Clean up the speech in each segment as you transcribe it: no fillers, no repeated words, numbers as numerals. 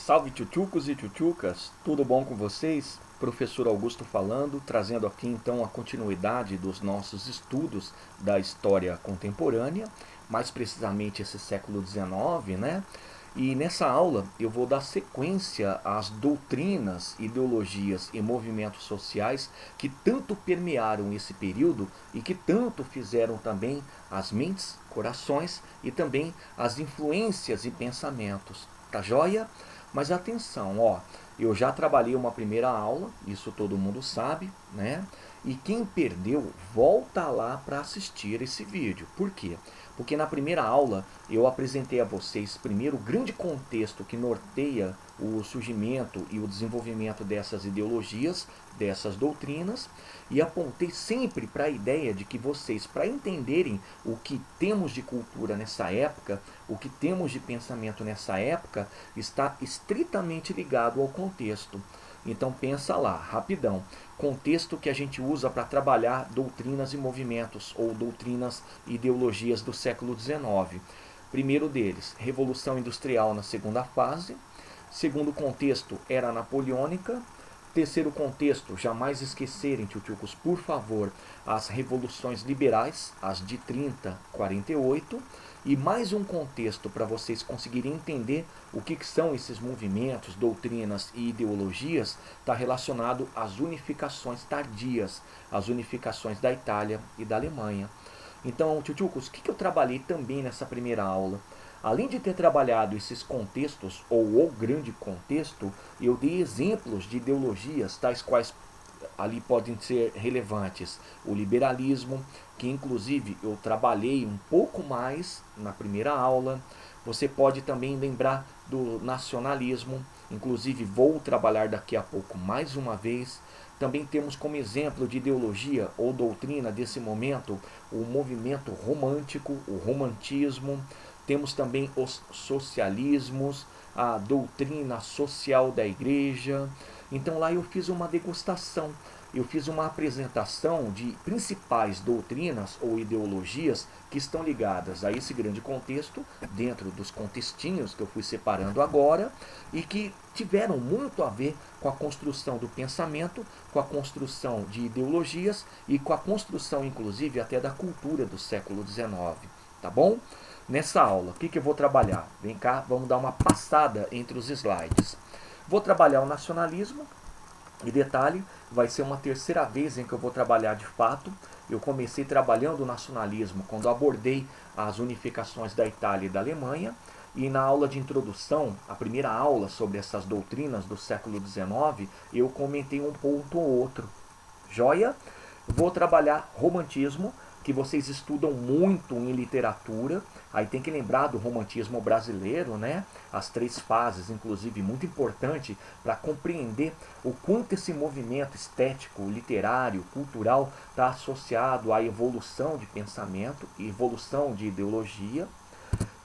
Salve tchutchucos e tchutchucas, tudo bom com vocês? Professor Augusto falando, trazendo aqui então a continuidade dos nossos estudos da história contemporânea, mais precisamente esse século XIX, né? E nessa aula eu vou dar sequência às doutrinas, ideologias e movimentos sociais que tanto permearam esse período e que tanto fizeram também as mentes, corações e também as influências e pensamentos. Tá joia? Mas atenção, ó, eu já trabalhei uma primeira aula, isso todo mundo sabe, né? E quem perdeu, volta lá para assistir esse vídeo. Por quê? Porque na primeira aula eu apresentei a vocês primeiro o grande contexto que norteia o surgimento e o desenvolvimento dessas ideologias, dessas doutrinas, e apontei sempre para a ideia de que vocês, para entenderem o que temos de cultura nessa época, o que temos de pensamento nessa época, está estritamente ligado ao contexto. Então pensa lá, rapidão. Contexto que a gente usa para trabalhar doutrinas e movimentos, ou doutrinas e ideologias do século XIX. Primeiro deles, Revolução Industrial na segunda fase. Segundo contexto, Era Napoleônica. Terceiro contexto, jamais esquecerem, tchutchucos, por favor, as revoluções liberais, as de 30, 48. E mais um contexto para vocês conseguirem entender o que são esses movimentos, doutrinas e ideologias, está relacionado às unificações tardias, às unificações da Itália e da Alemanha. Então, tchutchucos, o que eu trabalhei também nessa primeira aula? Além de ter trabalhado esses contextos, ou o grande contexto, eu dei exemplos de ideologias, tais quais ali podem ser relevantes. O liberalismo, que inclusive eu trabalhei um pouco mais na primeira aula. Você pode também lembrar do nacionalismo, inclusive vou trabalhar daqui a pouco mais uma vez. Também temos como exemplo de ideologia ou doutrina desse momento o movimento romântico, o romantismo. Temos também os socialismos, a doutrina social da igreja. Então lá eu fiz uma degustação, eu fiz uma apresentação de principais doutrinas ou ideologias que estão ligadas a esse grande contexto, dentro dos contextinhos que eu fui separando agora, e que tiveram muito a ver com a construção do pensamento, com a construção de ideologias e com a construção, inclusive, até da cultura do século XIX. Tá bom? Nessa aula, o que eu vou trabalhar? Vem cá, vamos dar uma passada entre os slides. Vou trabalhar o nacionalismo, e detalhe, vai ser uma terceira vez em que eu vou trabalhar de fato. Eu comecei trabalhando o nacionalismo quando abordei as unificações da Itália e da Alemanha. E na aula de introdução, a primeira aula sobre essas doutrinas do século XIX, eu comentei um ponto ou outro. Joia? Vou trabalhar romantismo, que vocês estudam muito em literatura. Aí tem que lembrar do romantismo brasileiro, né? As três fases, inclusive, muito importante para compreender o quanto esse movimento estético, literário, cultural está associado à evolução de pensamento e evolução de ideologia.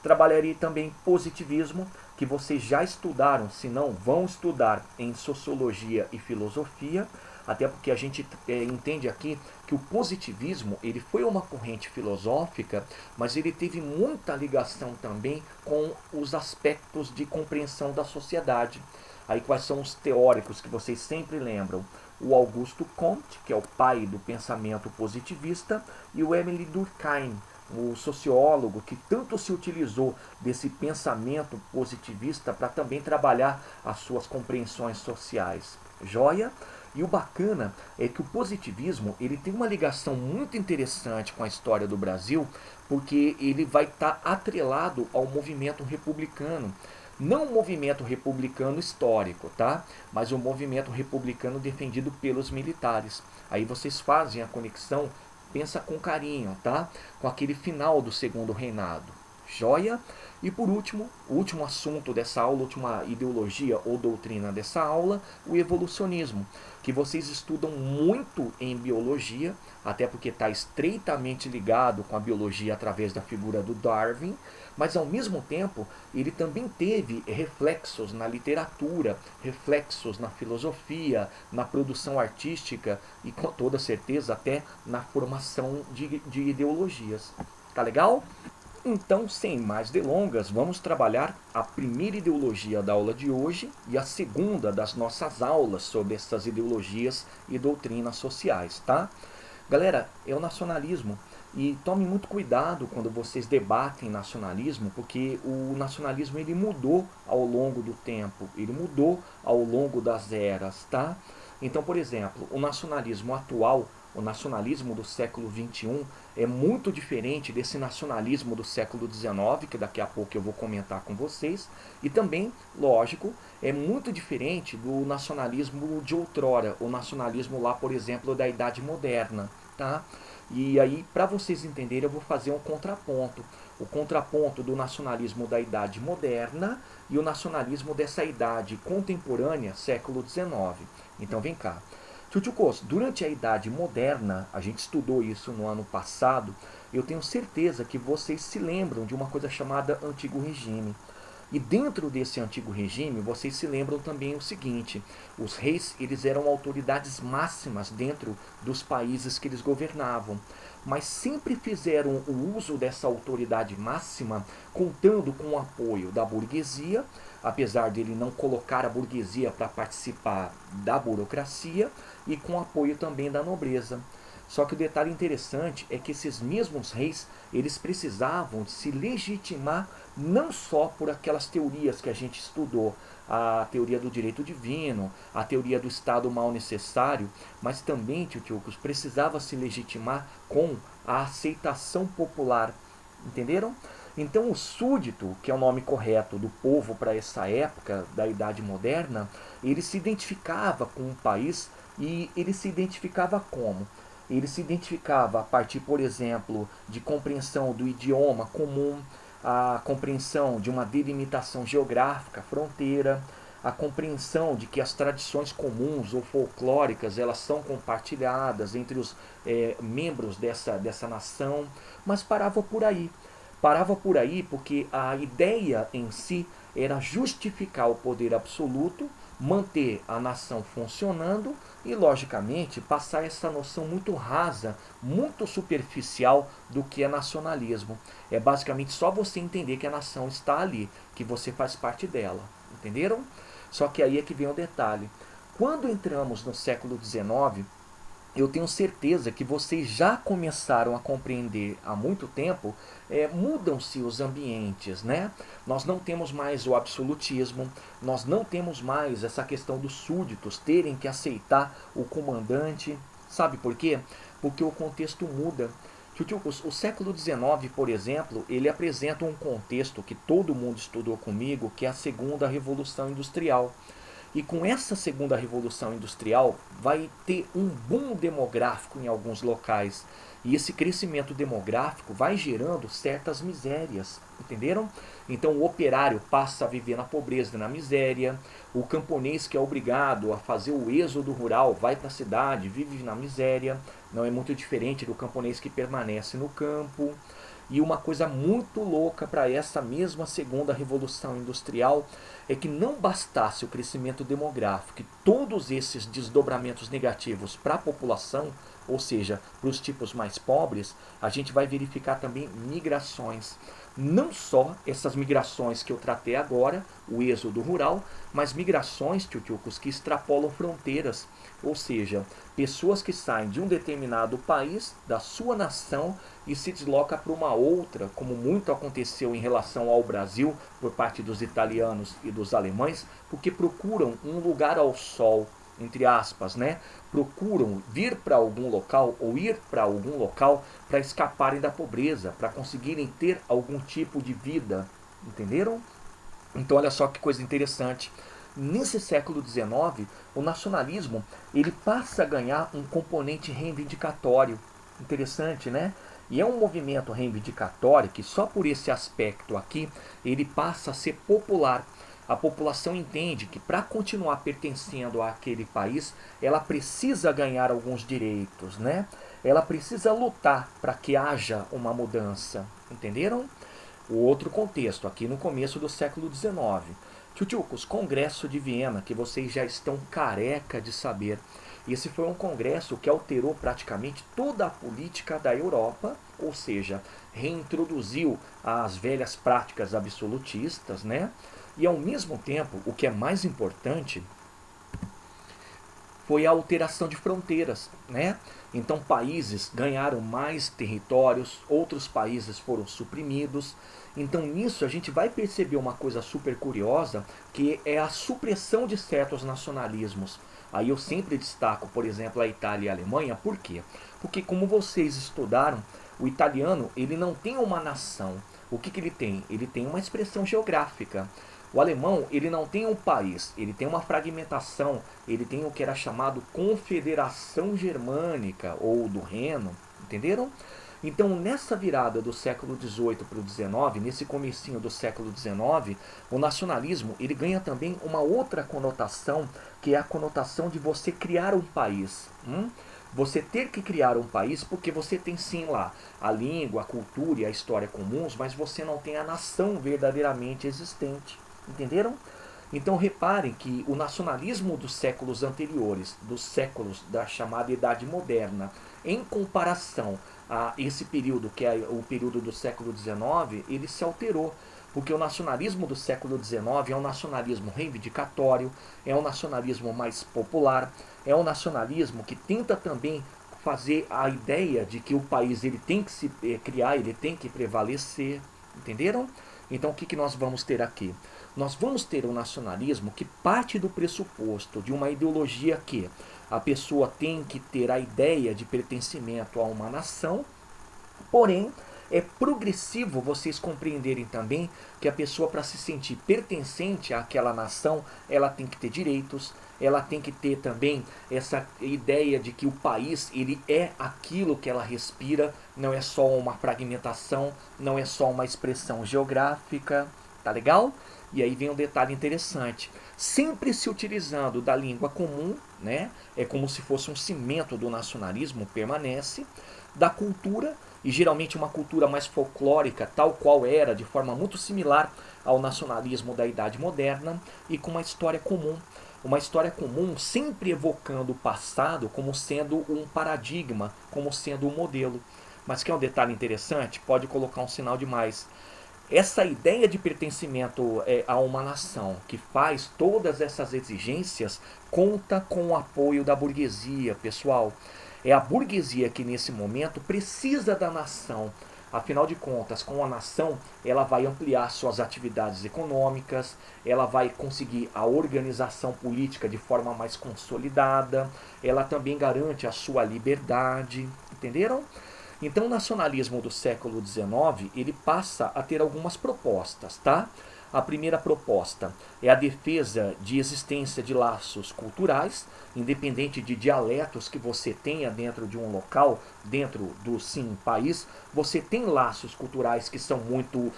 Trabalharei também positivismo, que vocês já estudaram, se não vão estudar em sociologia e filosofia, até porque a gente entende aqui que o positivismo ele foi uma corrente filosófica, mas ele teve muita ligação também com os aspectos de compreensão da sociedade. Aí quais são os teóricos que vocês sempre lembram? O Augusto Comte, que é o pai do pensamento positivista, e o Émile Durkheim, o sociólogo que tanto se utilizou desse pensamento positivista para também trabalhar as suas compreensões sociais. Joia? E o bacana é que o positivismo ele tem uma ligação muito interessante com a história do Brasil, porque ele vai estar atrelado ao movimento republicano. Não o movimento republicano histórico, tá? Mas o movimento republicano defendido pelos militares. Aí vocês fazem a conexão, pensa com carinho, tá? Com aquele final do segundo reinado. Joia? E por último, o último assunto dessa aula, a última ideologia ou doutrina dessa aula, o evolucionismo, que vocês estudam muito em biologia, até porque está estreitamente ligado com a biologia através da figura do Darwin, mas ao mesmo tempo ele também teve reflexos na literatura, reflexos na filosofia, na produção artística e com toda certeza até na formação de ideologias. Tá legal? Então, sem mais delongas, vamos trabalhar a primeira ideologia da aula de hoje e a segunda das nossas aulas sobre essas ideologias e doutrinas sociais, tá? Galera, é o nacionalismo. E tome muito cuidado quando vocês debatem nacionalismo, porque o nacionalismo ele mudou ao longo do tempo, ele mudou ao longo das eras, tá? Então, por exemplo, o nacionalismo atual, o nacionalismo do século XXI, é muito diferente desse nacionalismo do século XIX, que daqui a pouco eu vou comentar com vocês, e também, lógico, é muito diferente do nacionalismo de outrora, o nacionalismo lá, por exemplo, da Idade Moderna, tá? E aí, para vocês entenderem, eu vou fazer um contraponto. O contraponto do nacionalismo da Idade Moderna e o nacionalismo dessa idade contemporânea, século XIX. Então, vem cá. Tchutchukos, durante a Idade Moderna, a gente estudou isso no ano passado, eu tenho certeza que vocês se lembram de uma coisa chamada Antigo Regime. E dentro desse antigo regime, vocês se lembram também o seguinte, os reis eles eram autoridades máximas dentro dos países que eles governavam, mas sempre fizeram o uso dessa autoridade máxima contando com o apoio da burguesia, apesar de ele não colocar a burguesia para participar da burocracia, e com o apoio também da nobreza. Só que o detalhe interessante é que esses mesmos reis, eles precisavam de se legitimar não só por aquelas teorias que a gente estudou, a teoria do direito divino, a teoria do Estado mal necessário, mas também, tio-tiocos, precisava se legitimar com a aceitação popular. Entenderam? Então o súdito, que é o nome correto do povo para essa época da Idade Moderna, ele se identificava com o país e ele se identificava como? Ele se identificava a partir, por exemplo, de compreensão do idioma comum, a compreensão de uma delimitação geográfica, fronteira, a compreensão de que as tradições comuns ou folclóricas elas são compartilhadas entre os membros dessa nação, mas parava por aí. Parava por aí porque a ideia em si era justificar o poder absoluto, manter a nação funcionando e, logicamente, passar essa noção muito rasa, muito superficial do que é nacionalismo. É basicamente só você entender que a nação está ali, que você faz parte dela. Entenderam? Só que aí é que vem o detalhe. Quando entramos no século XIX, eu tenho certeza que vocês já começaram a compreender há muito tempo, mudam-se os ambientes, né? Nós não temos mais o absolutismo, nós não temos mais essa questão dos súditos terem que aceitar o comandante. Sabe por quê? Porque o contexto muda. O século XIX, por exemplo, ele apresenta um contexto que todo mundo estudou comigo, que é a segunda revolução industrial. E com essa segunda revolução industrial vai ter um boom demográfico em alguns locais. E esse crescimento demográfico vai gerando certas misérias, entenderam? Então o operário passa a viver na pobreza e na miséria, o camponês que é obrigado a fazer o êxodo rural vai para a cidade, vive na miséria, não é muito diferente do camponês que permanece no campo. E uma coisa muito louca para essa mesma segunda revolução industrial é que não bastasse o crescimento demográfico e todos esses desdobramentos negativos para a população, ou seja, para os tipos mais pobres, a gente vai verificar também migrações. Não só essas migrações que eu tratei agora, o êxodo rural, mas migrações, tchutchucos, que extrapolam fronteiras. Ou seja, pessoas que saem de um determinado país, da sua nação, e se deslocam para uma outra, como muito aconteceu em relação ao Brasil, por parte dos italianos e dos alemães, porque procuram um lugar ao sol, entre aspas, né? Procuram vir para algum local ou ir para algum local para escaparem da pobreza, para conseguirem ter algum tipo de vida, entenderam? Então olha só que coisa interessante. Nesse século XIX, o nacionalismo ele passa a ganhar um componente reivindicatório. Interessante, né? E é um movimento reivindicatório que só por esse aspecto aqui ele passa a ser popular. A população entende que para continuar pertencendo àquele país, ela precisa ganhar alguns direitos, né? Ela precisa lutar para que haja uma mudança, entenderam? O outro contexto, aqui no começo do século XIX. Tchutchucos, Congresso de Viena, que vocês já estão careca de saber. Esse foi um congresso que alterou praticamente toda a política da Europa, ou seja, reintroduziu as velhas práticas absolutistas, né? E ao mesmo tempo, o que é mais importante, foi a alteração de fronteiras, né? Então países ganharam mais territórios, outros países foram suprimidos. Então nisso a gente vai perceber uma coisa super curiosa, que é a supressão de certos nacionalismos. Aí eu sempre destaco, por exemplo, a Itália e a Alemanha. Por quê? Porque como vocês estudaram, o italiano ele não tem uma nação. O que ele tem? Ele tem uma expressão geográfica. O alemão, ele não tem um país, ele tem uma fragmentação, ele tem o que era chamado Confederação Germânica, ou do Reno, entenderam? Então, nessa virada do século XVIII para o XIX, nesse comecinho do século XIX, o nacionalismo ele ganha também uma outra conotação, que é a conotação de você criar um país. Você ter que criar um país porque você tem sim lá a língua, a cultura e a história comuns, mas você não tem a nação verdadeiramente existente. Entenderam? Então reparem que o nacionalismo dos séculos anteriores, dos séculos da chamada Idade Moderna, em comparação a esse período, que é o período do século XIX, ele se alterou. Porque o nacionalismo do século XIX é um nacionalismo reivindicatório, é um nacionalismo mais popular, é um nacionalismo que tenta também fazer a ideia de que o país ele tem que se criar, ele tem que prevalecer. Entenderam? Então o que nós vamos ter aqui? Nós vamos ter um nacionalismo que parte do pressuposto de uma ideologia que a pessoa tem que ter a ideia de pertencimento a uma nação, porém é progressivo vocês compreenderem também que a pessoa, para se sentir pertencente àquela nação, ela tem que ter direitos, ela tem que ter também essa ideia de que o país ele é aquilo que ela respira, não é só uma fragmentação, não é só uma expressão geográfica, tá legal? E aí vem um detalhe interessante, sempre se utilizando da língua comum, né? É como se fosse um cimento do nacionalismo, permanece, da cultura, e geralmente uma cultura mais folclórica, tal qual era, de forma muito similar ao nacionalismo da Idade Moderna, e com uma história comum. Uma história comum sempre evocando o passado como sendo um paradigma, como sendo um modelo. Mas que é um detalhe interessante, pode colocar um sinal de mais. Essa ideia de pertencimento a uma nação que faz todas essas exigências conta com o apoio da burguesia, pessoal. É a burguesia que nesse momento precisa da nação. Afinal de contas, com a nação, ela vai ampliar suas atividades econômicas, ela vai conseguir a organização política de forma mais consolidada, ela também garante a sua liberdade, entenderam? Então o nacionalismo do século XIX, ele passa a ter algumas propostas, tá? A primeira proposta é a defesa de existência de laços culturais, independente de dialetos que você tenha dentro de um local, dentro do sim país, você tem laços culturais que são muito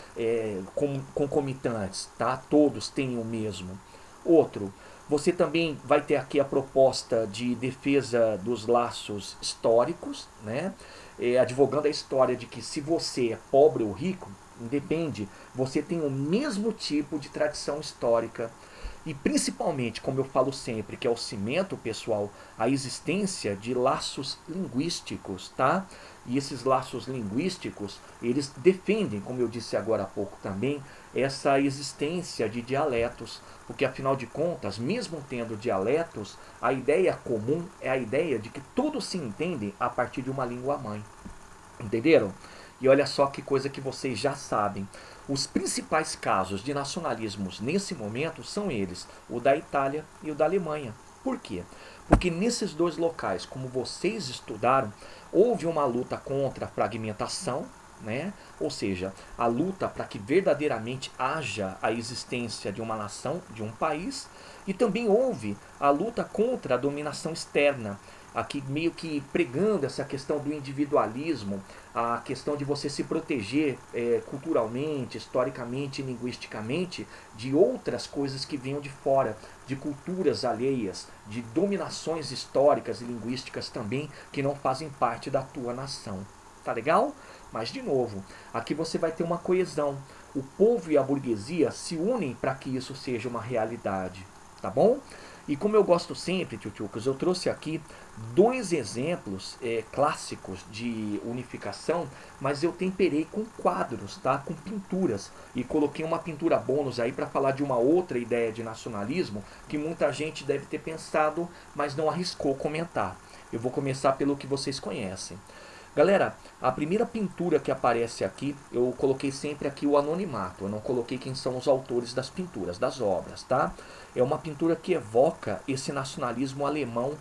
concomitantes, tá? Todos têm o mesmo. Outro, você também vai ter aqui a proposta de defesa dos laços históricos, né? Advogando a história de que se você é pobre ou rico, independe, você tem o mesmo tipo de tradição histórica. E principalmente, como eu falo sempre, que é o cimento, pessoal, a existência de laços linguísticos, tá? E esses laços linguísticos, eles defendem, como eu disse agora há pouco também, essa existência de dialetos, porque afinal de contas, mesmo tendo dialetos, a ideia comum é a ideia de que todos se entendem a partir de uma língua mãe. Entenderam? E olha só que coisa que vocês já sabem. Os principais casos de nacionalismos nesse momento são eles, o da Itália e o da Alemanha. Por quê? Porque nesses dois locais, como vocês estudaram, houve uma luta contra a fragmentação, né? Ou seja, a luta para que verdadeiramente haja a existência de uma nação, de um país, e também houve a luta contra a dominação externa, aqui meio que pregando essa questão do individualismo, a questão de você se proteger culturalmente, historicamente e linguisticamente de outras coisas que venham de fora, de culturas alheias, de dominações históricas e linguísticas também que não fazem parte da tua nação. Tá legal? Mas de novo, aqui você vai ter uma coesão. o povo e a burguesia se unem para que isso seja uma realidade, tá bom? E como eu gosto sempre, tchutchucas, eu trouxe aqui dois exemplos clássicos de unificação, mas eu temperei com quadros, tá? Com pinturas. E coloquei uma pintura bônus aí para falar de uma outra ideia de nacionalismo que muita gente deve ter pensado, mas não arriscou comentar. Eu vou começar pelo que vocês conhecem. Galera, a primeira pintura que aparece aqui, eu coloquei sempre aqui o anonimato, eu não coloquei quem são os autores das pinturas, das obras, tá? É uma pintura que evoca esse nacionalismo alemão,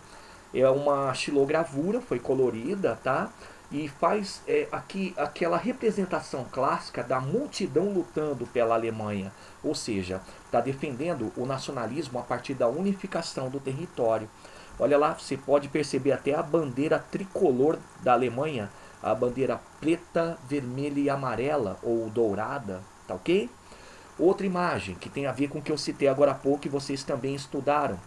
é uma xilogravura, foi colorida, tá? E faz aqui aquela representação clássica da multidão lutando pela Alemanha, ou seja, está defendendo o nacionalismo a partir da unificação do território. Olha lá, você pode perceber até a bandeira tricolor da Alemanha, a bandeira preta, vermelha e amarela, ou dourada, tá ok? Outra imagem que tem a ver com o que eu citei agora há pouco e vocês também estudaram.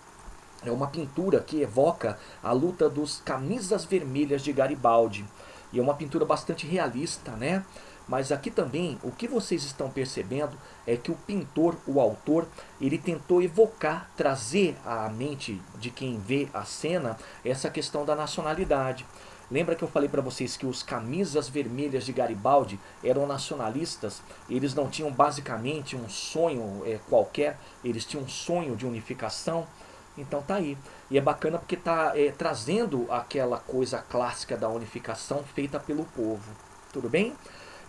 É uma pintura que evoca a luta dos camisas vermelhas de Garibaldi. E é uma pintura bastante realista, né? Mas aqui também, o que vocês estão percebendo é que o pintor, o autor, ele tentou evocar, trazer à mente de quem vê a cena essa questão da nacionalidade. Lembra que eu falei para vocês que os camisas vermelhas de Garibaldi eram nacionalistas? Eles não tinham basicamente um sonho qualquer, eles tinham um sonho de unificação. Então tá aí. E é bacana porque tá trazendo aquela coisa clássica da unificação feita pelo povo. Tudo bem?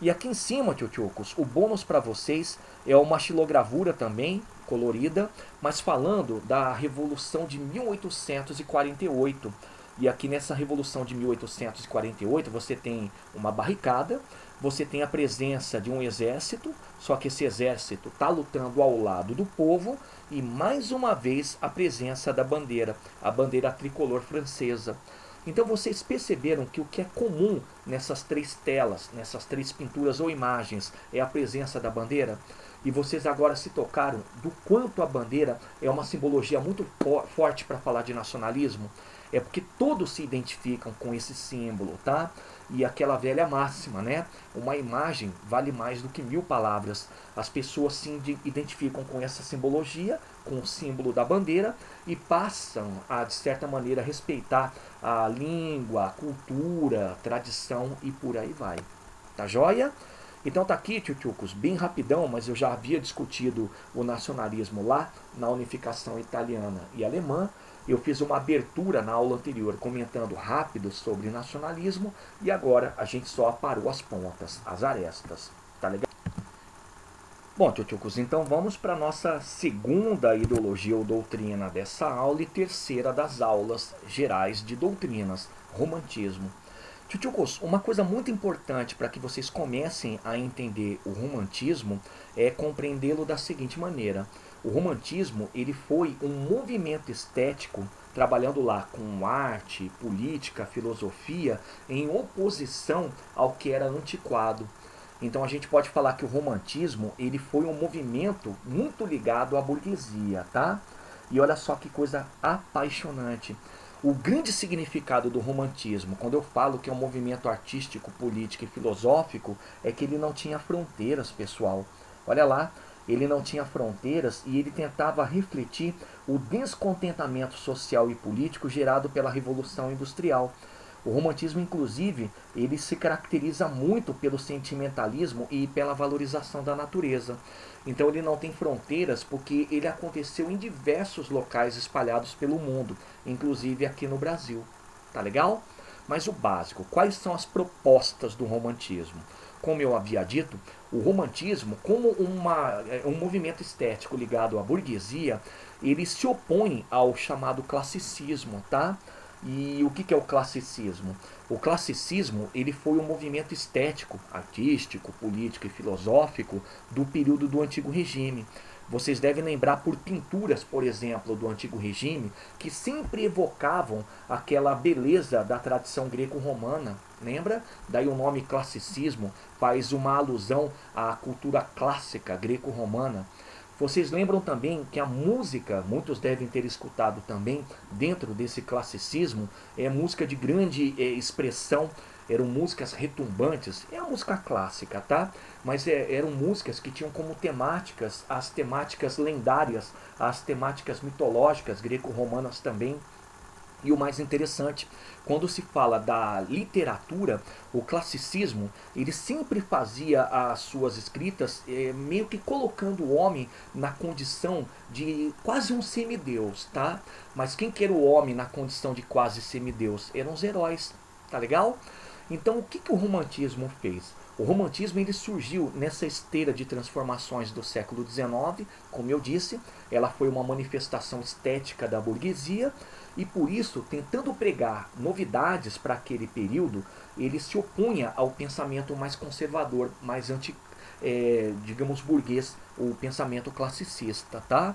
E aqui em cima, tchutchucos, o bônus para vocês é uma xilogravura também, colorida, mas falando da Revolução de 1848. E aqui nessa Revolução de 1848 você tem uma barricada, você tem a presença de um exército, só que esse exército está lutando ao lado do povo, e mais uma vez a presença da bandeira, a bandeira tricolor francesa. Então vocês perceberam que o que é comum nessas três telas, nessas três pinturas ou imagens, é a presença da bandeira? E vocês agora se tocaram do quanto a bandeira é uma simbologia muito forte para falar de nacionalismo? É porque todos se identificam com esse símbolo, tá? E aquela velha máxima, né? Uma imagem vale mais do que 1000 palavras. As pessoas se identificam com essa simbologia, com o símbolo da bandeira, e passam a, de certa maneira, respeitar a língua, a cultura, a tradição e por aí vai. Tá joia? Então tá aqui, tchutchucos, bem rapidão, mas eu já havia discutido o nacionalismo lá na unificação italiana e alemã. Eu fiz uma abertura na aula anterior comentando rápido sobre nacionalismo e agora a gente só aparou as pontas, as arestas. Tá legal? Bom, tchutchucos, então vamos para a nossa segunda ideologia ou doutrina dessa aula e terceira das aulas gerais de doutrinas, romantismo. Tchutchucos, uma coisa muito importante para que vocês comecem a entender o romantismo é compreendê-lo da seguinte maneira. O romantismo ele foi um movimento estético trabalhando lá com arte, política, filosofia, em oposição ao que era antiquado. Então a gente pode falar que o romantismo ele foi um movimento muito ligado à burguesia, tá? E olha só que coisa apaixonante. O grande significado do romantismo, quando eu falo que é um movimento artístico, político e filosófico, é que ele não tinha fronteiras, pessoal. Olha lá, ele não tinha fronteiras e ele tentava refletir o descontentamento social e político gerado pela Revolução Industrial. O romantismo, inclusive, ele se caracteriza muito pelo sentimentalismo e pela valorização da natureza. Então ele não tem fronteiras porque ele aconteceu em diversos locais espalhados pelo mundo, inclusive aqui no Brasil. Tá legal? Mas o básico, quais são as propostas do romantismo? Como eu havia dito, o romantismo, como um movimento estético ligado à burguesia, ele se opõe ao chamado classicismo, tá? E o que é o classicismo? O classicismo ele foi um movimento estético, artístico, político e filosófico do período do Antigo Regime. Vocês devem lembrar por pinturas, por exemplo, do Antigo Regime, que sempre evocavam aquela beleza da tradição greco-romana. Lembra? Daí o nome classicismo faz uma alusão à cultura clássica greco-romana. Vocês lembram também que a música, muitos devem ter escutado também, dentro desse classicismo, é música de grande expressão eram músicas retumbantes, é a música clássica, tá? Mas eram músicas que tinham como temáticas as temáticas lendárias, as temáticas mitológicas, greco-romanas também. E o mais interessante, quando se fala da literatura, o classicismo, ele sempre fazia as suas escritas meio que colocando o homem na condição de quase um semideus, tá? Mas quem que era o homem na condição de quase semideus? Eram os heróis, tá legal? Então o que, que o romantismo fez? O romantismo ele surgiu nessa esteira de transformações do século XIX, como eu disse, ela foi uma manifestação estética da burguesia e por isso, tentando pregar novidades para aquele período, ele se opunha ao pensamento mais conservador, mais digamos, burguês, o pensamento classicista, tá?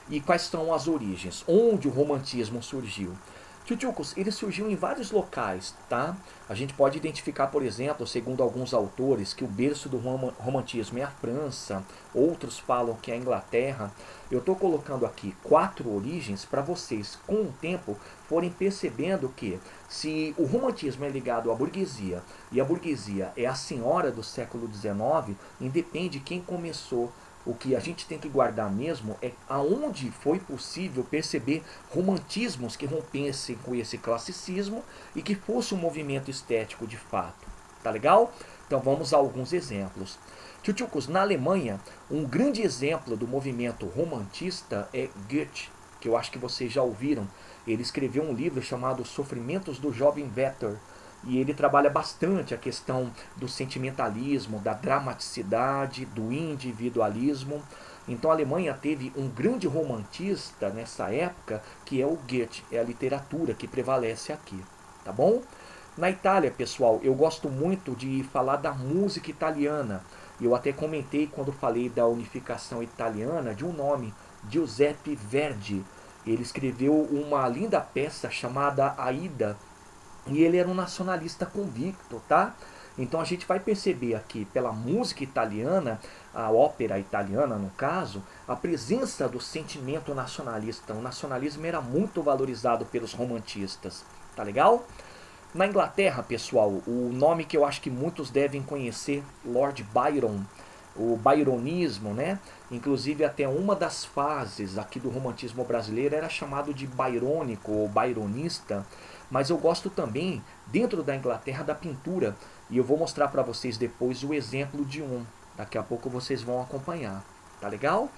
E quais são as origens? Onde o romantismo surgiu? Tchutchucos, ele surgiu em vários locais, tá? A gente pode identificar, por exemplo, segundo alguns autores, que o berço do romantismo é a França, outros falam que é a Inglaterra. Eu estou colocando aqui 4 origens para vocês, com o tempo, forem percebendo que se o romantismo é ligado à burguesia, e a burguesia é a senhora do século XIX, independe de quem começou. O que a gente tem que guardar mesmo é aonde foi possível perceber romantismos que rompessem com esse classicismo e que fosse um movimento estético de fato. Tá legal? Então vamos a alguns exemplos. Tchutchucos, na Alemanha, um grande exemplo do movimento romantista é Goethe, que eu acho que vocês já ouviram. Ele escreveu um livro chamado Sofrimentos do Jovem Werther, e ele trabalha bastante a questão do sentimentalismo, da dramaticidade, do individualismo. Então a Alemanha teve um grande romantista nessa época, que é o Goethe, é a literatura que prevalece aqui, tá bom? Na Itália, pessoal, eu gosto muito de falar da música italiana. Eu até comentei quando falei da unificação italiana de um nome, Giuseppe Verdi. Ele escreveu uma linda peça chamada Aida, e ele era um nacionalista convicto, tá? Então a gente vai perceber aqui, pela música italiana, a ópera italiana no caso, a presença do sentimento nacionalista. O nacionalismo era muito valorizado pelos romantistas, tá legal? Na Inglaterra, pessoal, o nome que eu acho que muitos devem conhecer, Lord Byron, o byronismo, né? Inclusive até uma das fases aqui do romantismo brasileiro era chamado de byrônico ou byronista, mas eu gosto também, dentro da Inglaterra, da pintura, e eu vou mostrar para vocês depois o exemplo de um. Daqui a pouco vocês vão acompanhar, tá legal?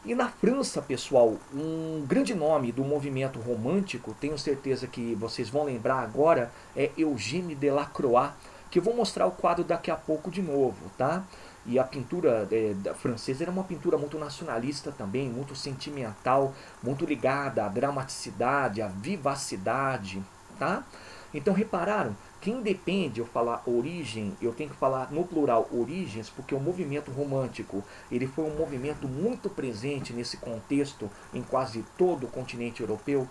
E na França, pessoal, um grande nome do movimento romântico, tenho certeza que vocês vão lembrar agora, é Eugène Delacroix, que eu vou mostrar o quadro daqui a pouco de novo, tá? E a pintura francesa era uma pintura muito nacionalista também, muito sentimental, muito ligada à dramaticidade, à vivacidade, tá? Então repararam que independe eu falar origem, eu tenho que falar no plural origens, porque o movimento romântico ele foi um movimento muito presente nesse contexto em quase todo o continente europeu.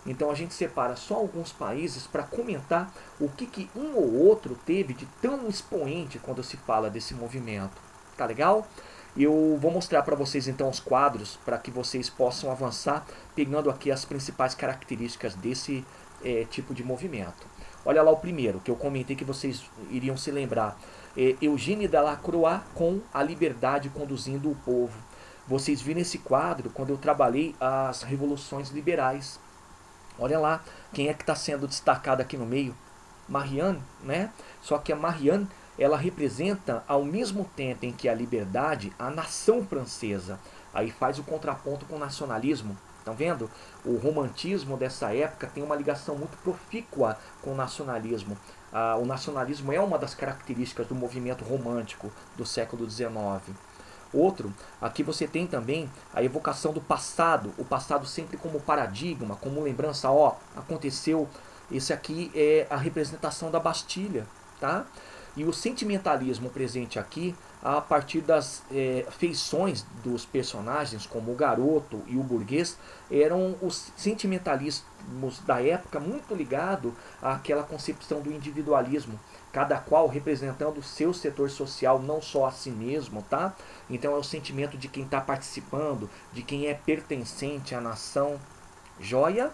Então a gente separa só alguns países para comentar o que um ou outro teve de tão expoente quando se fala desse movimento. Tá legal? Eu vou mostrar para vocês então os quadros para que vocês possam avançar pegando aqui as principais características desse tipo de movimento. Olha lá o primeiro, que eu comentei que vocês iriam se lembrar. Eugène Delacroix com A Liberdade Conduzindo o Povo. Vocês viram esse quadro quando eu trabalhei as revoluções liberais. Olha lá, quem é que está sendo destacado aqui no meio? Marianne, né? Só que a Marianne, ela representa ao mesmo tempo em que a liberdade, a nação francesa. Aí faz o contraponto com o nacionalismo. Estão vendo? O romantismo dessa época tem uma ligação muito profícua com o nacionalismo. O nacionalismo é uma das características do movimento romântico do século XIX. Outro, aqui você tem também a evocação do passado, o passado sempre como paradigma, como lembrança, ó, aconteceu, esse aqui é a representação da Bastilha, tá? E o sentimentalismo presente aqui, a partir das feições dos personagens, como o garoto e o burguês, eram os sentimentalismos da época muito ligado àquela concepção do individualismo, cada qual representando o seu setor social, não só a si mesmo, tá? Então é o sentimento de quem está participando, de quem é pertencente à nação. Joia?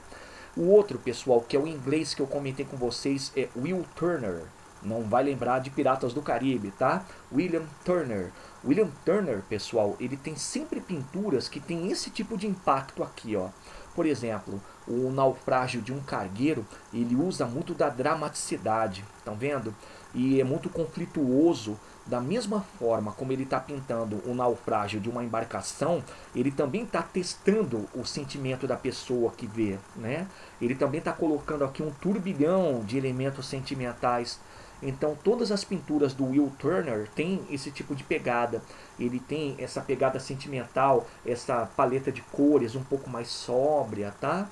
O outro, pessoal, que é o inglês que eu comentei com vocês, é Will Turner. Não vai lembrar de Piratas do Caribe, tá? William Turner. William Turner, pessoal, ele tem sempre pinturas que tem esse tipo de impacto aqui, ó. Por exemplo, o Naufrágio de um Cargueiro, ele usa muito da dramaticidade, estão vendo? E é muito conflituoso, da mesma forma como ele está pintando o naufrágio de uma embarcação, ele também está testando o sentimento da pessoa que vê, né? Ele também está colocando aqui um turbilhão de elementos sentimentais. Então todas as pinturas do Will Turner têm esse tipo de pegada. Ele tem essa pegada sentimental, essa paleta de cores um pouco mais sóbria, tá?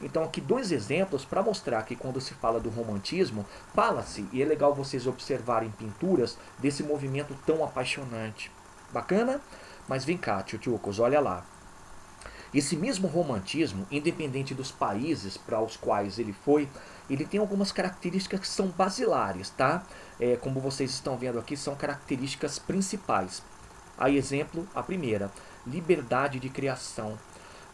Então aqui dois exemplos para mostrar que quando se fala do romantismo, fala-se, e é legal vocês observarem pinturas desse movimento tão apaixonante. Bacana? Mas vem cá, tchutchucos, olha lá. Esse mesmo romantismo, independente dos países para os quais ele foi, ele tem algumas características que são basilares, tá? Como vocês estão vendo aqui, são características principais. A exemplo, a primeira, liberdade de criação.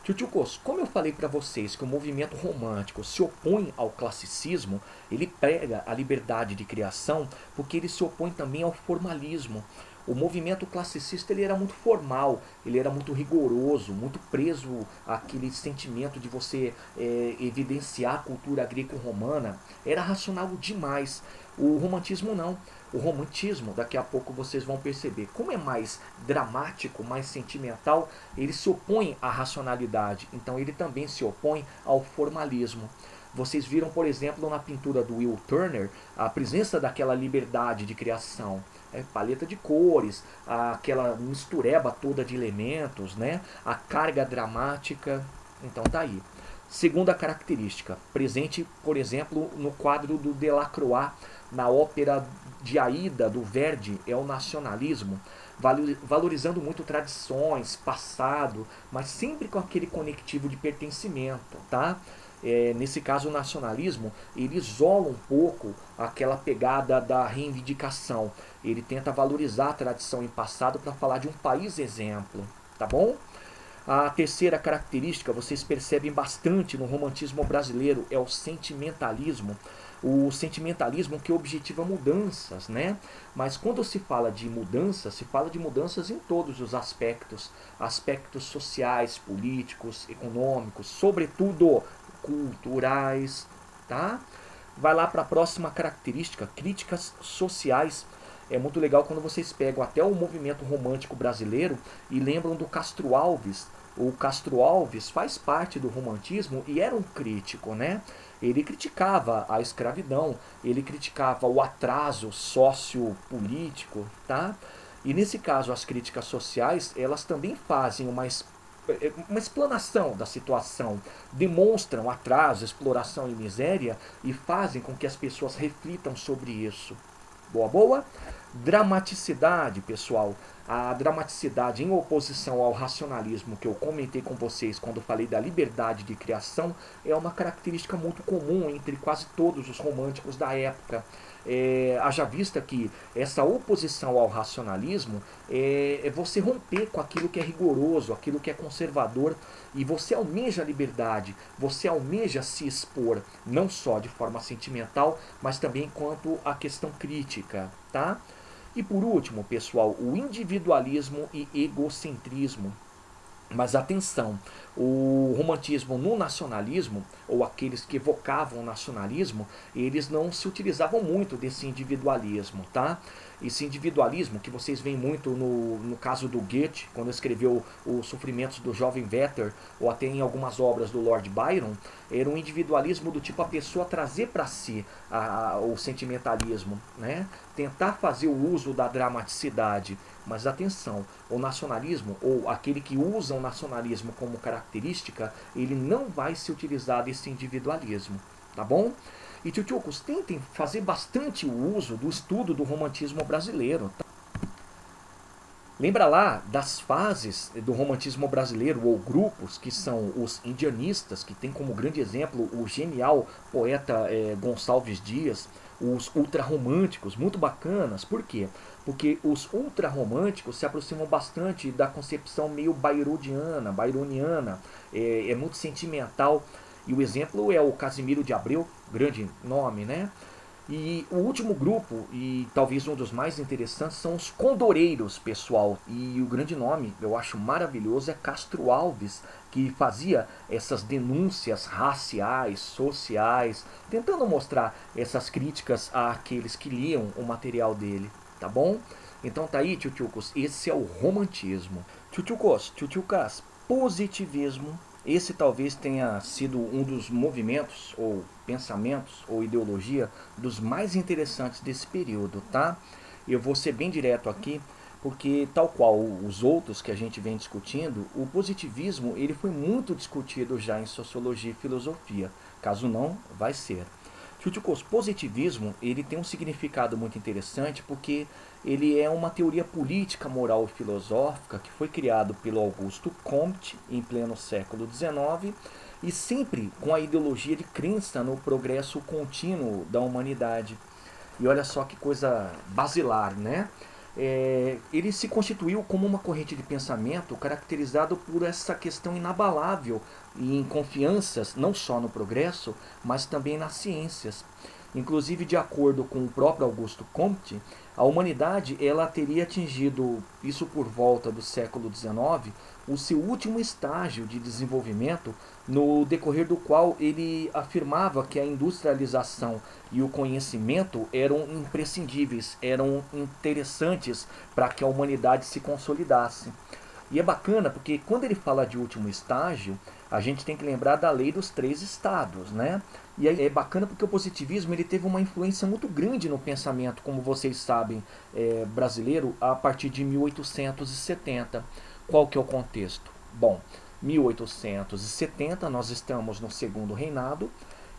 Tchutchucos, como eu falei para vocês que o movimento romântico se opõe ao classicismo, ele prega a liberdade de criação porque ele se opõe também ao formalismo. O movimento classicista ele era muito formal, ele era muito rigoroso, muito preso àquele sentimento de você evidenciar a cultura greco-romana. Era racional demais. O romantismo não. O romantismo, daqui a pouco vocês vão perceber, como é mais dramático, mais sentimental, ele se opõe à racionalidade, então ele também se opõe ao formalismo. Vocês viram, por exemplo, na pintura do Will Turner, a presença daquela liberdade de criação. Paleta de cores, aquela mistureba toda de elementos, né? A carga dramática. Então tá aí. Segunda característica, presente, por exemplo, no quadro do Delacroix, na ópera de Aida, do Verdi, é o nacionalismo, valorizando muito tradições, passado, mas sempre com aquele conectivo de pertencimento, tá? Nesse caso, o nacionalismo, ele isola um pouco aquela pegada da reivindicação. Ele tenta valorizar a tradição em passado para falar de um país exemplo, tá bom? A terceira característica, vocês percebem bastante no romantismo brasileiro, é o sentimentalismo. O sentimentalismo que objetiva mudanças, né? Mas quando se fala de mudanças, se fala de mudanças em todos os aspectos. Aspectos sociais, políticos, econômicos, sobretudo culturais, tá? Vai lá para a próxima característica, críticas sociais. É muito legal quando vocês pegam até o movimento romântico brasileiro e lembram do Castro Alves. O Castro Alves faz parte do romantismo e era um crítico, né? Ele criticava a escravidão, ele criticava o atraso sociopolítico, tá? E nesse caso as críticas sociais, elas também fazem uma explanação da situação, demonstram atraso, exploração e miséria e fazem com que as pessoas reflitam sobre isso. Boa, boa? Dramaticidade, pessoal. A dramaticidade em oposição ao racionalismo que eu comentei com vocês quando falei da liberdade de criação é uma característica muito comum entre quase todos os românticos da época. Haja vista que essa oposição ao racionalismo é você romper com aquilo que é rigoroso, aquilo que é conservador, e você almeja a liberdade, você almeja se expor, não só de forma sentimental, mas também quanto à questão crítica, tá? E por último, pessoal, o individualismo e egocentrismo. Mas atenção, o romantismo no nacionalismo, ou aqueles que evocavam o nacionalismo, eles não se utilizavam muito desse individualismo, tá? Esse individualismo que vocês veem muito no caso do Goethe, quando escreveu Os Sofrimentos do Jovem Werther, ou até em algumas obras do Lord Byron, era um individualismo do tipo a pessoa trazer para si o sentimentalismo, né? Tentar fazer o uso da dramaticidade. Mas atenção, o nacionalismo, ou aquele que usa o nacionalismo como característica, ele não vai se utilizar desse individualismo, tá bom? E tchutchucos, tentem fazer bastante o uso do estudo do romantismo brasileiro. Tá? Lembra lá das fases do romantismo brasileiro, ou grupos, que são os indianistas, que tem como grande exemplo o genial poeta Gonçalves Dias, os ultrarromânticos, muito bacanas. Por quê? Porque os ultrarromânticos se aproximam bastante da concepção meio byroniana, é muito sentimental. E o exemplo é o Casimiro de Abreu, grande nome, né? E o último grupo, e talvez um dos mais interessantes, são os condoreiros, pessoal. E o grande nome, eu acho maravilhoso, é Castro Alves, que fazia essas denúncias raciais, sociais, tentando mostrar essas críticas àqueles que liam o material dele, tá bom? Então tá aí, tchutchucos, esse é o romantismo. Tchutchucas, positivismo. Esse talvez tenha sido um dos movimentos, ou pensamentos, ou ideologia dos mais interessantes desse período, tá? Eu vou ser bem direto aqui, porque tal qual os outros que a gente vem discutindo, o positivismo ele foi muito discutido já em sociologia e filosofia. Caso não, vai ser. Tchutchukos, positivismo ele tem um significado muito interessante porque ele é uma teoria política, moral e filosófica que foi criado pelo Augusto Comte em pleno século XIX e sempre com a ideologia de crença no progresso contínuo da humanidade. E olha só que coisa basilar, né? Ele se constituiu como uma corrente de pensamento caracterizado por essa questão inabalável e em confianças não só no progresso, mas também nas ciências. Inclusive, de acordo com o próprio Augusto Comte, a humanidade ela teria atingido, isso por volta do século XIX, o seu último estágio de desenvolvimento, no decorrer do qual ele afirmava que a industrialização e o conhecimento eram imprescindíveis, eram interessantes para que a humanidade se consolidasse. E é bacana porque quando ele fala de último estágio, a gente tem que lembrar da lei dos três estados, né? E aí é bacana porque o positivismo ele teve uma influência muito grande no pensamento, como vocês sabem, brasileiro, a partir de 1870. Qual que é o contexto? Bom, 1870 nós estamos no segundo reinado,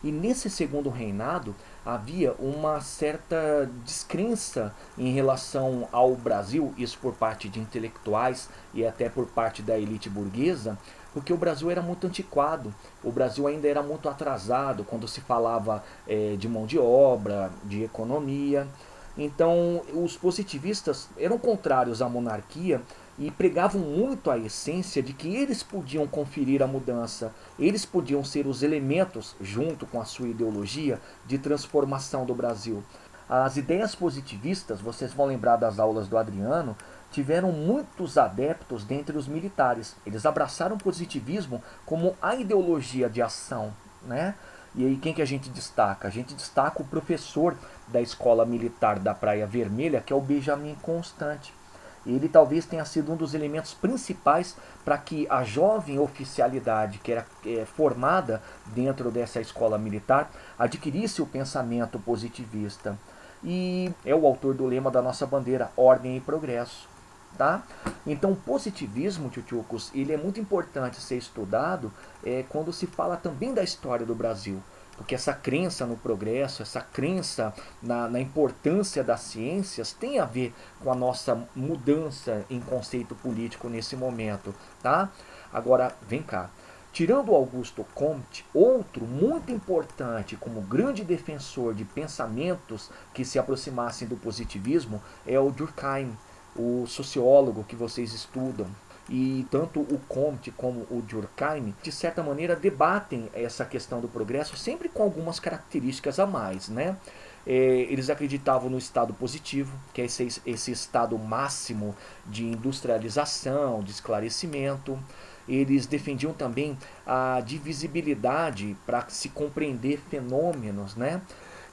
e nesse segundo reinado havia uma certa descrença em relação ao Brasil, isso por parte de intelectuais e até por parte da elite burguesa, porque o Brasil era muito antiquado, o Brasil ainda era muito atrasado quando se falava de mão de obra, de economia. Então, os positivistas eram contrários à monarquia e pregavam muito a essência de que eles podiam conferir a mudança, eles podiam ser os elementos, junto com a sua ideologia, de transformação do Brasil. As ideias positivistas, vocês vão lembrar das aulas do Adriano, tiveram muitos adeptos dentre os militares. Eles abraçaram o positivismo como a ideologia de ação, né? E aí quem que a gente destaca? A gente destaca o professor da Escola Militar da Praia Vermelha, que é o Benjamin Constant. Ele talvez tenha sido um dos elementos principais para que a jovem oficialidade que era formada dentro dessa escola militar adquirisse o pensamento positivista. E é o autor do lema da nossa bandeira, Ordem e Progresso. Tá? Então o positivismo, tchutchucos, ele é muito importante ser estudado quando se fala também da história do Brasil. Porque essa crença no progresso, essa crença na importância das ciências tem a ver com a nossa mudança em conceito político nesse momento. Tá? Agora, vem cá. Tirando Augusto Comte, outro muito importante como grande defensor de pensamentos que se aproximassem do positivismo é o Durkheim, o sociólogo que vocês estudam. E tanto o Comte como o Durkheim, de certa maneira, debatem essa questão do progresso, sempre com algumas características a mais, né? Eles acreditavam no estado positivo, que é esse estado máximo de industrialização, de esclarecimento. Eles defendiam também a divisibilidade para se compreender fenômenos, né?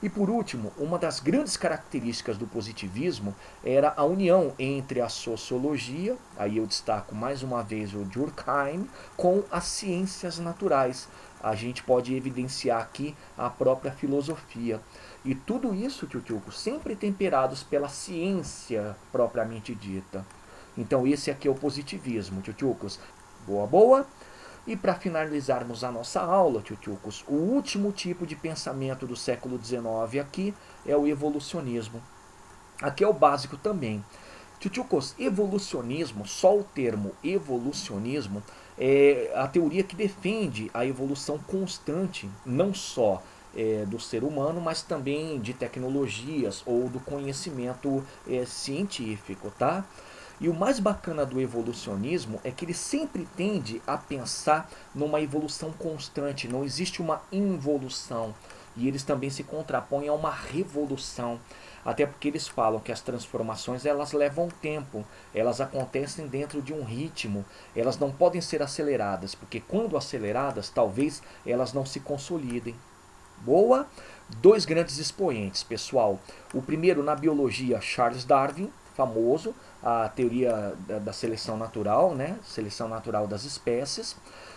E por último, uma das grandes características do positivismo era a união entre a sociologia, aí eu destaco mais uma vez o Durkheim, com as ciências naturais. A gente pode evidenciar aqui a própria filosofia. E tudo isso, tchutchuco, sempre temperados pela ciência propriamente dita. Então esse aqui é o positivismo, tchutchucos. Boa, boa. E para finalizarmos a nossa aula, tchutchucos, o último tipo de pensamento do século XIX aqui é o evolucionismo. Aqui é o básico também. Tchutchucos, evolucionismo, só o termo evolucionismo, é a teoria que defende a evolução constante, não só do ser humano, mas também de tecnologias ou do conhecimento científico, tá? E o mais bacana do evolucionismo é que ele sempre tende a pensar numa evolução constante, não existe uma involução. e eles também se contrapõem a uma revolução. Até porque eles falam que as transformações elas levam tempo, elas acontecem dentro de um ritmo, elas não podem ser aceleradas, porque quando aceleradas, talvez elas não se consolidem. Boa? Dois grandes expoentes, pessoal. O primeiro na biologia, Charles Darwin, famoso, a teoria da seleção natural, né? Seleção natural das espécies.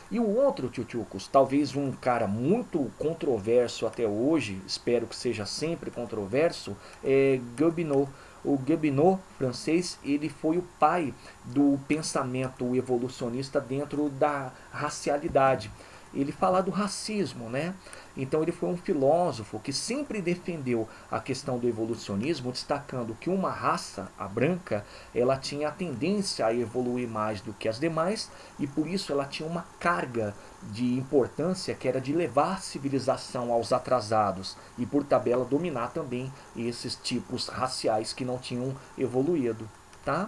E o outro, Tchutchucos, talvez um cara muito controverso até hoje, espero que seja sempre controverso, é Gobineau. O Gobineau, francês, ele foi o pai do pensamento evolucionista dentro da racialidade. Ele fala do racismo, né? Então ele foi um filósofo que sempre defendeu a questão do evolucionismo, destacando que uma raça, a branca, ela tinha a tendência a evoluir mais do que as demais e por isso ela tinha uma carga de importância que era de levar a civilização aos atrasados e por tabela dominar também esses tipos raciais que não tinham evoluído, tá?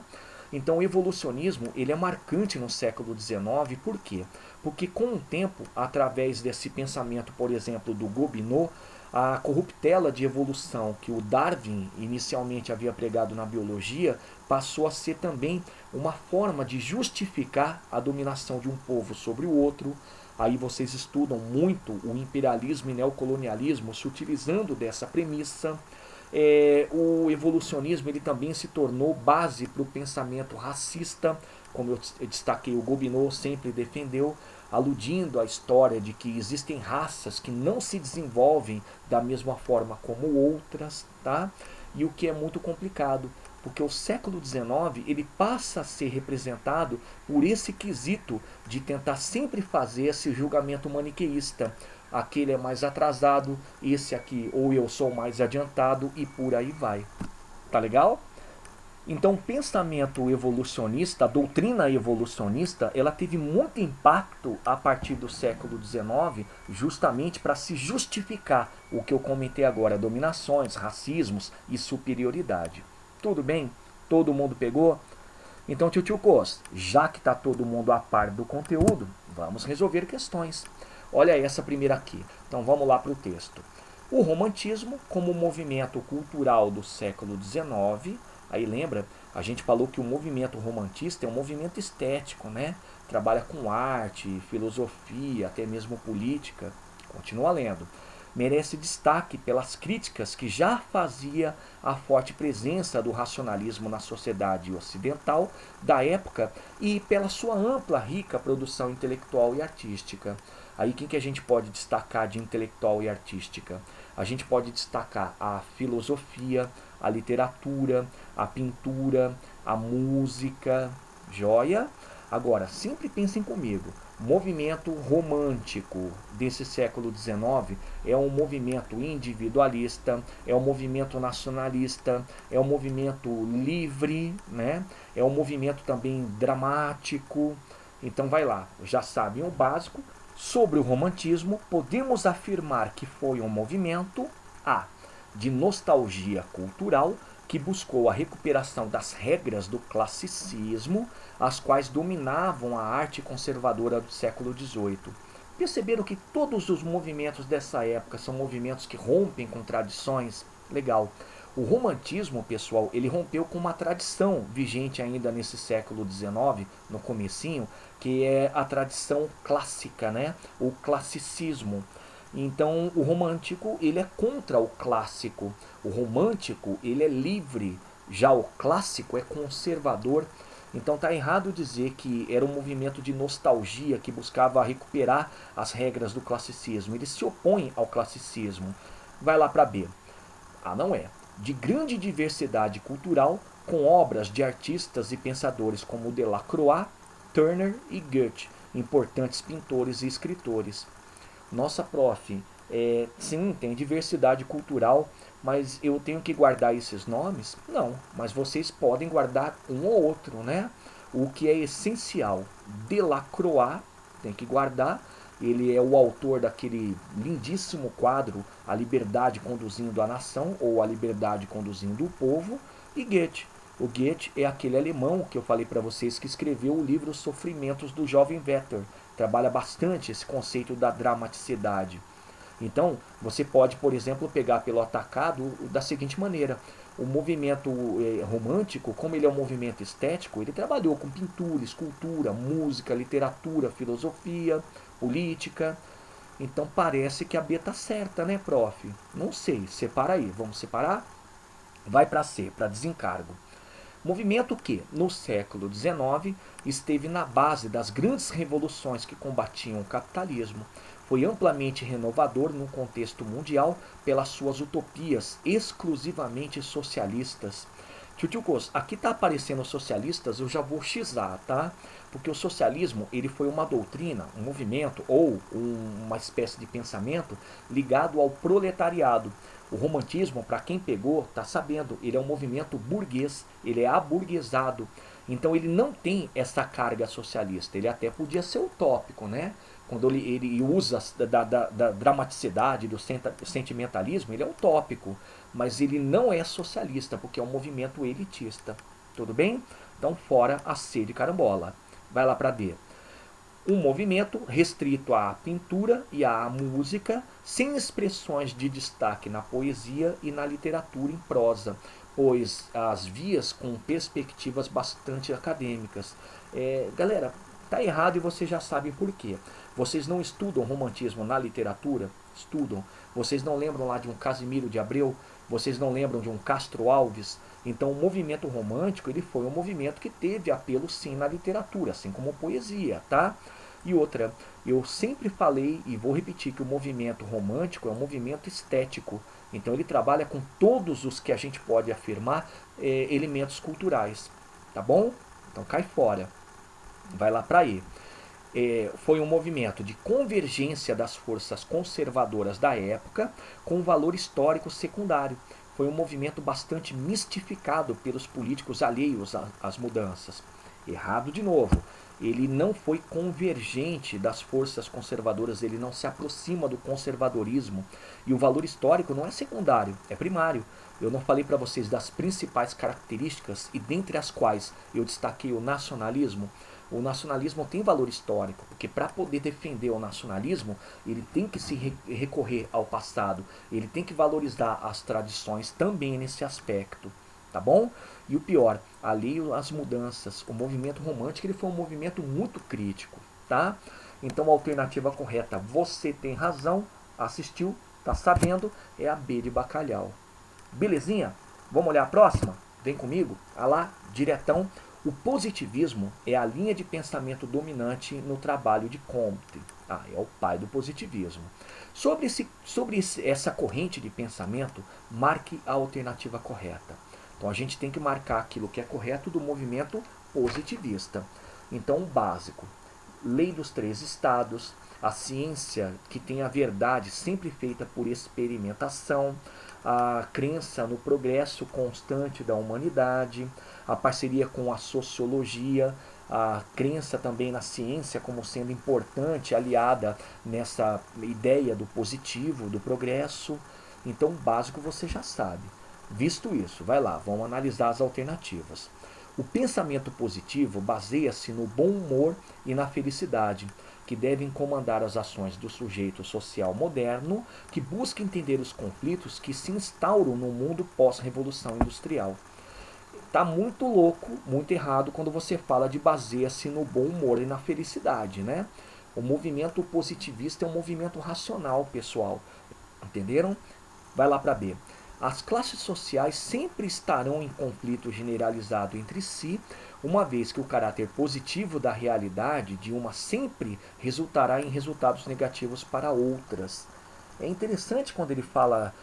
Então o evolucionismo ele é marcante no século XIX, por quê? Porque com o tempo, através desse pensamento, por exemplo, do Gobineau, a corruptela de evolução que o Darwin inicialmente havia pregado na biologia passou a ser também uma forma de justificar a dominação de um povo sobre o outro. Aí vocês estudam muito o imperialismo e neocolonialismo se utilizando dessa premissa. O evolucionismo ele também se tornou base para o pensamento racista, como eu destaquei, o Gobineau sempre defendeu, aludindo à história de que existem raças que não se desenvolvem da mesma forma como outras, tá? E o que é muito complicado, porque o século XIX ele passa a ser representado por esse quesito de tentar sempre fazer esse julgamento maniqueísta. Aquele é mais atrasado, esse aqui ou eu sou mais adiantado e por aí vai. Tá legal? Então, o pensamento evolucionista, a doutrina evolucionista, ela teve muito impacto a partir do século XIX, justamente para se justificar o que eu comentei agora, dominações, racismos e superioridade. Tudo bem? Todo mundo pegou? Então, tio Cos, já que está todo mundo a par do conteúdo, vamos resolver questões. Olha essa primeira aqui. Então, vamos lá para o texto. O romantismo, como movimento cultural do século XIX, aí lembra, a gente falou que o movimento romantista é um movimento estético, né? Trabalha com arte, filosofia, até mesmo política. Continua lendo. Merece destaque pelas críticas que já fazia a forte presença do racionalismo na sociedade ocidental da época e pela sua ampla, rica produção intelectual e artística. Aí quem que a gente pode destacar de intelectual e artística? A gente pode destacar a filosofia, a literatura, a pintura, a música, joia? Agora, sempre pensem comigo, movimento romântico desse século XIX é um movimento individualista, é um movimento nacionalista, é um movimento livre, né? É um movimento também dramático. Então vai lá, já sabem o básico. Sobre o romantismo, podemos afirmar que foi um movimento de nostalgia cultural que buscou a recuperação das regras do classicismo, as quais dominavam a arte conservadora do século XVIII. Perceberam que todos os movimentos dessa época são movimentos que rompem com tradições? Legal. O romantismo, pessoal, ele rompeu com uma tradição vigente ainda nesse século XIX, no comecinho, que é a tradição clássica, né? O classicismo. Então, o romântico, ele é contra o clássico. O romântico, ele é livre. Já o clássico é conservador. Então, tá errado dizer que era um movimento de nostalgia que buscava recuperar as regras do classicismo. Ele se opõe ao classicismo. Vai lá para B. Não é. De grande diversidade cultural, com obras de artistas e pensadores como Delacroix, Turner e Goethe, importantes pintores e escritores. Nossa, prof, sim, tem diversidade cultural, mas eu tenho que guardar esses nomes? Não, mas vocês podem guardar um ou outro, né? O que é essencial, Delacroix, tem que guardar, ele é o autor daquele lindíssimo quadro A Liberdade Conduzindo a Nação, ou A Liberdade Conduzindo o Povo, e Goethe. O Goethe é aquele alemão que eu falei para vocês que escreveu o livro Sofrimentos do Jovem Werther. Trabalha bastante esse conceito da dramaticidade. Então, você pode, por exemplo, pegar pelo atacado da seguinte maneira. O movimento romântico, como ele é um movimento estético, ele trabalhou com pintura, escultura, música, literatura, filosofia, política. Então parece que a B tá certa, né, prof? Não sei, separa aí, vamos separar? Vai para C, para desencargo. Movimento que, no século XIX, esteve na base das grandes revoluções que combatiam o capitalismo. Foi amplamente renovador no contexto mundial pelas suas utopias exclusivamente socialistas. Tchutchukos, aqui está aparecendo socialistas, eu já vou xar, tá? Porque o socialismo ele foi uma doutrina, um movimento ou uma espécie de pensamento ligado ao proletariado. O romantismo, para quem pegou, está sabendo, ele é um movimento burguês, ele é aburguesado. Então ele não tem essa carga socialista. Ele até podia ser utópico, né? Quando ele usa da dramaticidade, do sentimentalismo, ele é utópico. Mas ele não é socialista, porque é um movimento elitista. Tudo bem? Então fora a C de carambola. Vai lá para D. Um movimento restrito à pintura e à música, sem expressões de destaque na poesia e na literatura em prosa, pois as vias com perspectivas bastante acadêmicas. Galera, tá errado e vocês já sabem por quê. Vocês não estudam romantismo na literatura? Estudam. Vocês não lembram lá de um Casimiro de Abreu? Vocês não lembram de um Castro Alves? Então o movimento romântico ele foi um movimento que teve apelo sim na literatura, assim como poesia, tá? E outra, eu sempre falei e vou repetir que o movimento romântico é um movimento estético. Então ele trabalha com todos os que a gente pode afirmar elementos culturais, tá bom? Então cai fora, vai lá para E. Foi um movimento de convergência das forças conservadoras da época com um valor histórico secundário. Foi um movimento bastante mistificado pelos políticos alheios às mudanças. Errado de novo. Ele não foi convergente das forças conservadoras, ele não se aproxima do conservadorismo. E o valor histórico não é secundário, é primário. Eu não falei para vocês das principais características, e dentre as quais eu destaquei o nacionalismo. O nacionalismo tem valor histórico, porque para poder defender o nacionalismo, ele tem que se recorrer ao passado, ele tem que valorizar as tradições também nesse aspecto, tá bom? E o pior, alheio às mudanças, o movimento romântico ele foi um movimento muito crítico, tá? Então a alternativa correta, você tem razão, assistiu, tá sabendo, é a B de bacalhau. Belezinha? Vamos olhar a próxima? Vem comigo, olha lá, diretão. O positivismo é a linha de pensamento dominante no trabalho de Comte. É o pai do positivismo. Sobre essa corrente de pensamento, marque a alternativa correta. Então a gente tem que marcar aquilo que é correto do movimento positivista. Então o básico, lei dos três estados, a ciência que tem a verdade sempre feita por experimentação, a crença no progresso constante da humanidade, a parceria com a sociologia, a crença também na ciência como sendo importante, aliada nessa ideia do positivo, do progresso. Então, o básico você já sabe. Visto isso, vai lá, vamos analisar as alternativas. O pensamento positivo baseia-se no bom humor e na felicidade, que devem comandar as ações do sujeito social moderno que busca entender os conflitos que se instauram no mundo pós-revolução industrial. Tá muito louco, muito errado quando você fala de baseia-se no bom humor e na felicidade, né? O movimento positivista é um movimento racional, pessoal. Entenderam? Vai lá para B. As classes sociais sempre estarão em conflito generalizado entre si, uma vez que o caráter positivo da realidade de uma sempre resultará em resultados negativos para outras. É interessante quando ele fala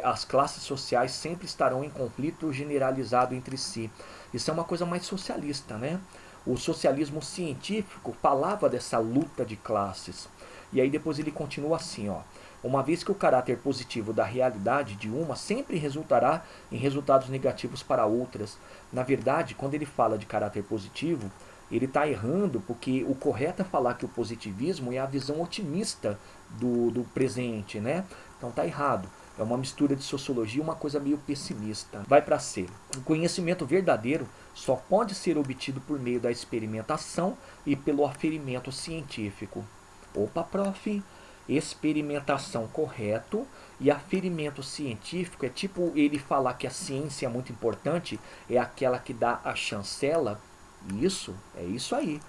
as classes sociais sempre estarão em conflito generalizado entre si. Isso é uma coisa mais socialista, né? O socialismo científico falava dessa luta de classes. E aí depois ele continua assim, ó. Uma vez que o caráter positivo da realidade de uma sempre resultará em resultados negativos para outras. Na verdade, quando ele fala de caráter positivo, ele está errando, porque o correto é falar que o positivismo é a visão otimista do presente, né? Então está errado. É uma mistura de sociologia e uma coisa meio pessimista. Vai para C. O conhecimento verdadeiro só pode ser obtido por meio da experimentação e pelo aferimento científico. Opa, prof. experimentação correto, e aferimento científico é tipo ele falar que a ciência é muito importante, é aquela que dá a chancela. Isso, é isso aí.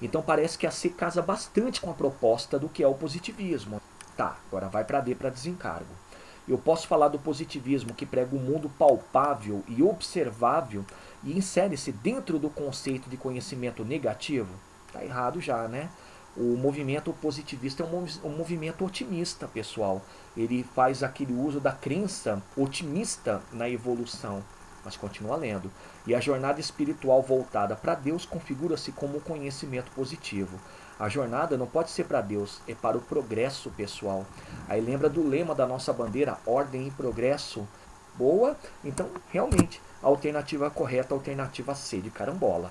Então parece que a C casa bastante com a proposta do que é o positivismo. Tá, agora vai para D, para desencargo. Eu posso falar do positivismo que prega um mundo palpável e observável e insere-se dentro do conceito de conhecimento negativo? Tá errado já, né? O movimento positivista é um movimento otimista, pessoal. Ele faz aquele uso da crença otimista na evolução. Mas continua lendo. E a jornada espiritual voltada para Deus configura-se como um conhecimento positivo. A jornada não pode ser para Deus, é para o progresso pessoal. Aí lembra do lema da nossa bandeira, ordem e progresso. Boa? Então, realmente, a alternativa correta, a alternativa C de carambola.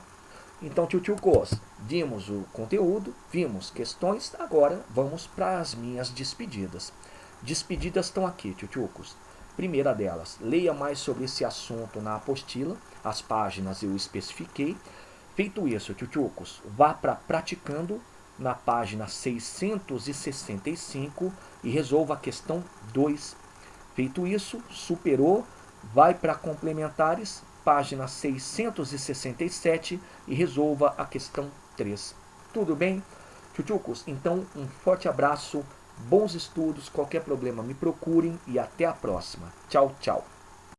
Então, tchutchucos, vimos o conteúdo, vimos questões, agora vamos para as minhas despedidas. Despedidas estão aqui, tchutchucos. Primeira delas, leia mais sobre esse assunto na apostila, as páginas eu especifiquei. Feito isso, tchutchucos, vá para praticando na página 665 e resolva a questão 2. Feito isso, superou, vai para complementares, página 667 e resolva a questão 3. Tudo bem? Tchutchucos, então um forte abraço, bons estudos, qualquer problema me procurem e até a próxima. Tchau, tchau.